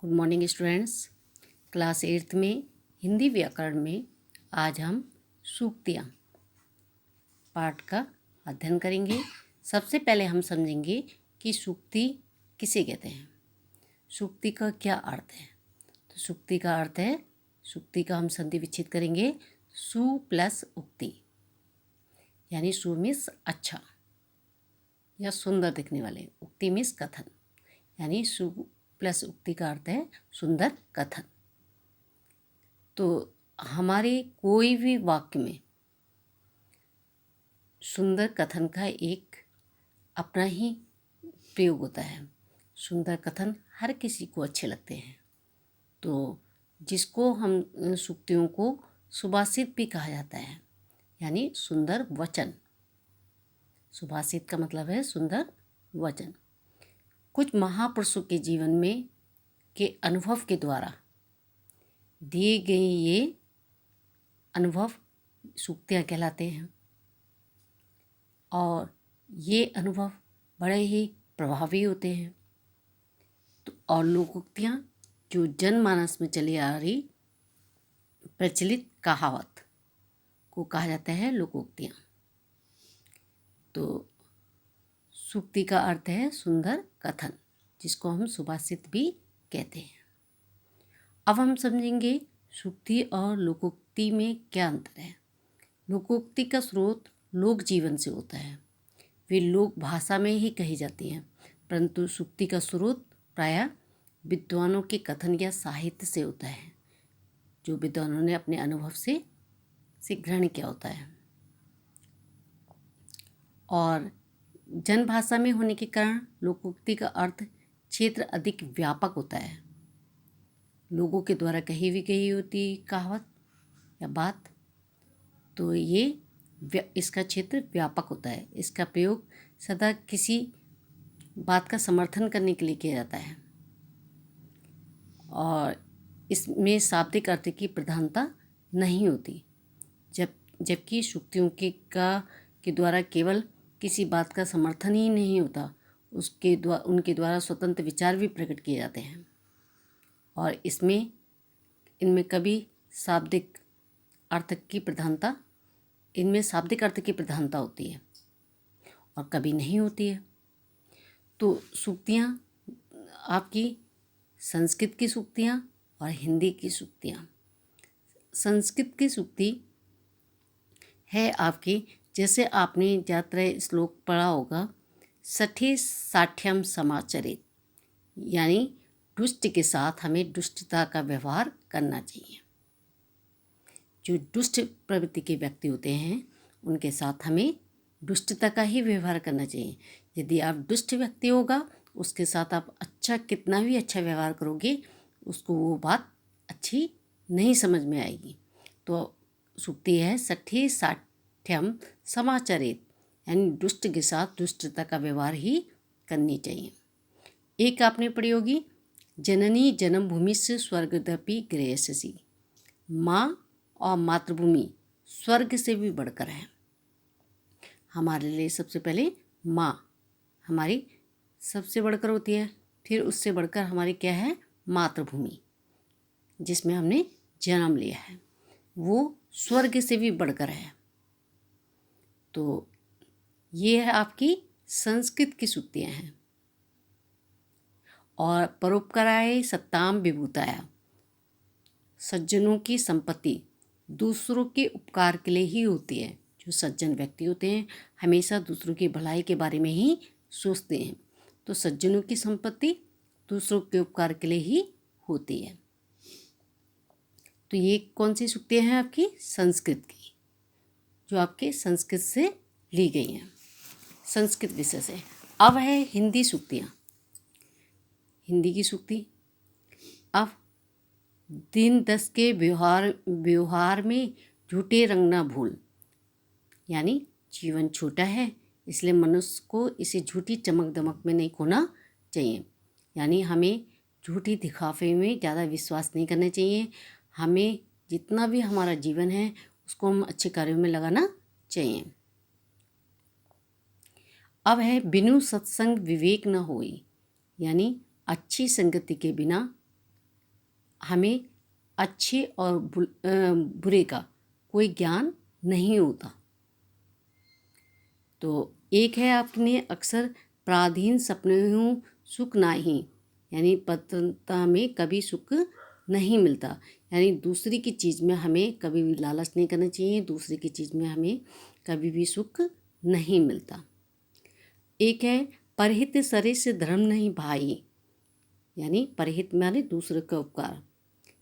Good morning students. Class 8th में हिंदी व्याकरण में आज हम सूक्तियाँ पाठ का अध्ययन करेंगे। सबसे पहले हम समझेंगे कि सूक्ति किसे कहते हैं, सूक्ति का क्या अर्थ है। तो सूक्ति का अर्थ है, सूक्ति का हम संधि विच्छेद करेंगे सु प्लस उक्ति, यानी सु मीन्स अच्छा या सुंदर दिखने वाले, उक्ति मीन्स कथन, यानी सु प्लस उक्ति का अर्थ है सुंदर कथन। तो हमारे कोई भी वाक्य में सुंदर कथन का एक अपना ही प्रयोग होता है। सुंदर कथन हर किसी को अच्छे लगते हैं। तो जिसको हम सूक्तियों को सुभाषित भी कहा जाता है, यानी सुंदर वचन। सुभाषित का मतलब है सुंदर वचन। कुछ महापुरुषों के जीवन में के अनुभव के द्वारा दिए गए ये अनुभव सूक्तियाँ कहलाते हैं, और ये अनुभव बड़े ही प्रभावी होते हैं। तो और लोकोक्तियाँ जो जनमानस में चली आ रही प्रचलित कहावत को कहा जाता है लोकोक्तियाँ। तो सूक्ति का अर्थ है सुंदर कथन, जिसको हम सुभाषित भी कहते हैं। अब हम समझेंगे सूक्ति और लोकोक्ति में क्या अंतर है। लोकोक्ति का स्रोत लोक जीवन से होता है, वे लोक भाषा में ही कही जाती हैं, परंतु सूक्ति का स्रोत प्रायः विद्वानों के कथन या साहित्य से होता है, जो विद्वानों ने अपने अनुभव से ग्रहण किया होता है। और जनभाषा में होने के कारण लोकोक्ति का अर्थ क्षेत्र अधिक व्यापक होता है। लोगों के द्वारा कही भी गई होती कहावत या बात, तो ये इसका क्षेत्र व्यापक होता है। इसका प्रयोग सदा किसी बात का समर्थन करने के लिए किया जाता है, और इसमें शाब्दिक अर्थ की प्रधानता नहीं होती। जबकि सूक्तियों के द्वारा केवल किसी बात का समर्थन ही नहीं होता, उनके द्वारा स्वतंत्र विचार भी प्रकट किए जाते हैं, और इनमें कभी शाब्दिक अर्थ की प्रधानता होती है और कभी नहीं होती है। तो सूक्तियाँ आपकी संस्कृत की सूक्तियाँ और हिंदी की सूक्तियाँ। संस्कृत की सूक्ति है आपकी, जैसे आपने ज़्यादातर श्लोक पढ़ा होगा, सठे साठ्यम समाचरित, यानी दुष्ट के साथ हमें दुष्टता का व्यवहार करना चाहिए। जो दुष्ट प्रवृत्ति के व्यक्ति होते हैं उनके साथ हमें दुष्टता का ही व्यवहार करना चाहिए। यदि आप दुष्ट व्यक्ति होगा, उसके साथ आप कितना भी अच्छा व्यवहार करोगे, उसको वो बात अच्छी नहीं समझ में आएगी। तो सूक्ति है सठे साठ्यम समाचरित, यानी दुष्ट के साथ दुष्टता का व्यवहार ही करनी चाहिए। एक आपने पढ़ी होगी, जननी जन्मभूमि से स्वर्गदपि गृहसि, माँ और मातृभूमि स्वर्ग से भी बढ़कर है। हमारे लिए सबसे पहले माँ हमारी सबसे बढ़कर होती है, फिर उससे बढ़कर हमारी क्या है, मातृभूमि, जिसमें हमने जन्म लिया है, वो स्वर्ग से भी बढ़कर है। तो ये है आपकी संस्कृत की सूक्तियाँ हैं। और परोपकाराय सत्ताम विभूताय, सज्जनों की संपत्ति दूसरों के उपकार के लिए ही होती है। जो सज्जन व्यक्ति होते हैं हमेशा दूसरों की भलाई के बारे में ही सोचते हैं। तो सज्जनों की संपत्ति दूसरों के उपकार के लिए ही होती है। तो ये कौन सी सूक्तियाँ हैं आपकी संस्कृत की, जो आपके संस्कृत से ली गई हैं, संस्कृत विषय से। अब है हिंदी सूक्तियाँ। हिंदी की सूक्ति, अब दिन 10 के व्यवहार में झूठे रंग ना भूल, यानी जीवन छोटा है, इसलिए मनुष्य को इसे झूठी चमक दमक में नहीं खोना चाहिए। यानी हमें झूठी दिखावे में ज़्यादा विश्वास नहीं करना चाहिए। हमें जितना भी हमारा जीवन है उसको हम अच्छे कार्यों में लगाना चाहिए। अब है बिनु सत्संग विवेक न होई, यानी अच्छी संगति के बिना हमें अच्छे और बुरे का कोई ज्ञान नहीं होता। तो एक है आपने अक्सर पराधीन सपनों सुख नाही, यानी पतिव्रता में कभी सुख नहीं मिलता, यानी दूसरी की चीज़ में हमें कभी भी लालच नहीं करना चाहिए, दूसरी की चीज़ में हमें कभी भी सुख नहीं मिलता। एक है परहित सरिस धर्म नहीं भाई, यानी परहित माने दूसरे का उपकार,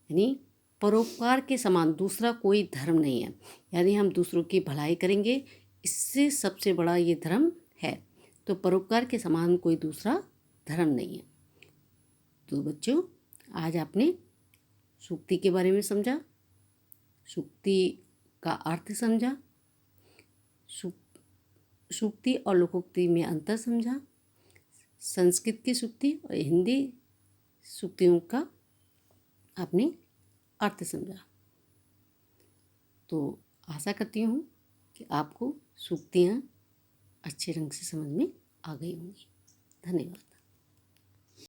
यानी परोपकार के समान दूसरा कोई धर्म नहीं है, यानी हम दूसरों की भलाई करेंगे, इससे सबसे बड़ा ये धर्म है। तो परोपकार के समान कोई दूसरा धर्म नहीं है। तो बच्चों, आज आपने सूक्ति के बारे में समझा, सूक्ति का अर्थ समझा, सूक्ति और लोकोक्ति में अंतर समझा, संस्कृत की सूक्ति और हिंदी सूक्तियों का आपने अर्थ समझा। तो आशा करती हूँ कि आपको सूक्तियाँ अच्छे ढंग से समझ में आ गई होंगी। धन्यवाद।